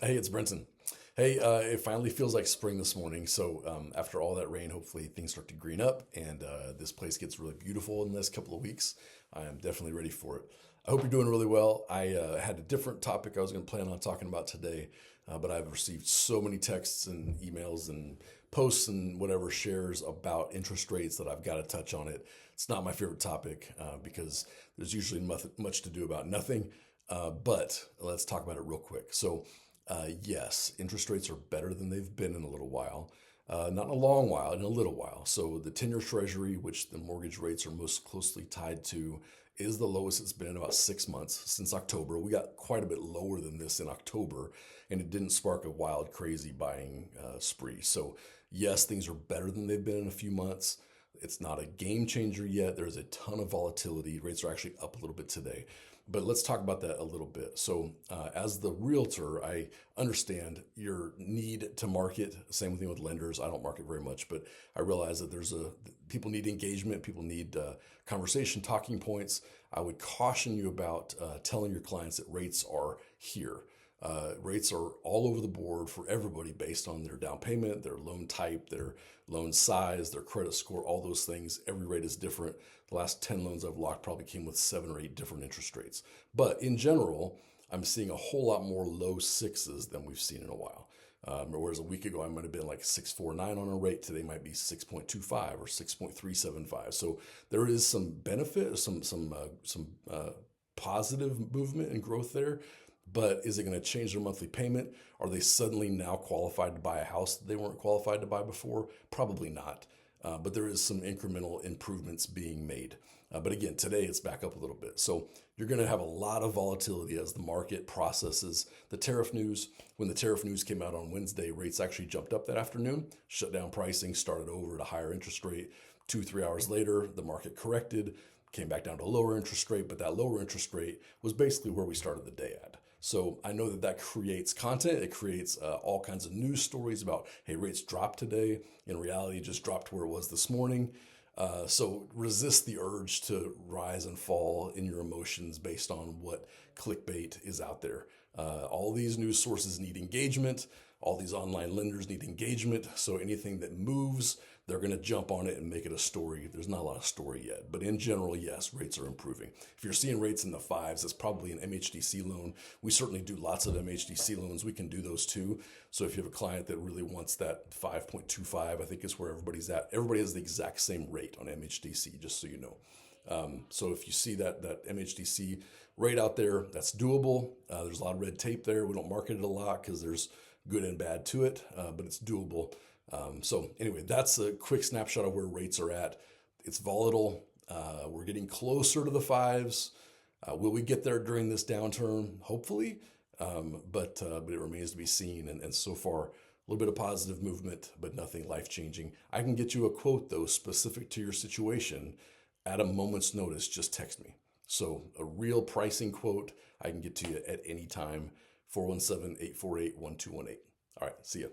Hey, it's Brenton. Hey, it finally feels like spring this morning. So after all that rain, hopefully things start to green up and this place gets really beautiful in this couple of weeks. I am definitely ready for it. I hope you're doing really well. I had a different topic I was going to plan on talking about today, but I've received so many texts and emails and posts and whatever shares about interest rates that I've got to touch on it. It's not my favorite topic because there's usually much to do about nothing. But let's talk about it real quick. Yes, interest rates are better than they've been in a little while. Not in a long while, in a little while. So the 10-year treasury, which the mortgage rates are most closely tied to, is the lowest it's been in about 6 months since October. We got quite a bit lower than this in October, and it didn't spark a wild, crazy buying spree. So yes, things are better than they've been in a few months. It's not a game changer yet. There's a ton of volatility. Rates are actually up a little bit today. But let's talk about that a little bit. So, as the realtor, I understand your need to market. Same thing with lenders. I don't market very much, but I realize that people need engagement. People need conversation, talking points. I would caution you about telling your clients that rates are here. Rates are all over the board for everybody based on their down payment, their loan type, their loan size, their credit score, all those things. Every rate is different. The last 10 loans I've locked probably came with 7 or 8 different interest rates. But in general, I'm seeing a whole lot more low sixes than we've seen in a while. Whereas a week ago, I might have been like 6.49 on a rate. Today might be 6.25 or 6.375. So there is some benefit, some positive movement and growth there. But is it going to change their monthly payment? Are they suddenly now qualified to buy a house that they weren't qualified to buy before? Probably not. But there is some incremental improvements being made. But again, today it's back up a little bit. So you're going to have a lot of volatility as the market processes the tariff news. When the tariff news came out on Wednesday, rates actually jumped up that afternoon, shut down pricing, started over at a higher interest rate. 2, 3 hours later, the market corrected, came back down to a lower interest rate, but that lower interest rate was basically where we started the day at. So I know that creates content. It creates all kinds of news stories about, hey, rates dropped today. In reality, it just dropped where it was this morning. So resist the urge to rise and fall in your emotions based on what clickbait is out there. All these news sources need engagement. All these online lenders need engagement. So anything that moves, they're going to jump on it and make it a story. There's not a lot of story yet. But in general, yes, rates are improving. If you're seeing rates in the fives, that's probably an MHDC loan. We certainly do lots of MHDC loans. We can do those too. So if you have a client that really wants that 5.25, I think is where everybody's at. Everybody has the exact same rate on MHDC, just so you know. So if you see that MHDC rate out there, that's doable. There's a lot of red tape there. We don't market it a lot because there's good and bad to it, but it's doable. So anyway, that's a quick snapshot of where rates are at. It's volatile. We're getting closer to the fives. Will we get there during this downturn? Hopefully, but it remains to be seen. And so far, a little bit of positive movement, but nothing life-changing. I can get you a quote, though, specific to your situation at a moment's notice. Just text me. So a real pricing quote I can get to you at any time, 417-848-1218. All right, see ya.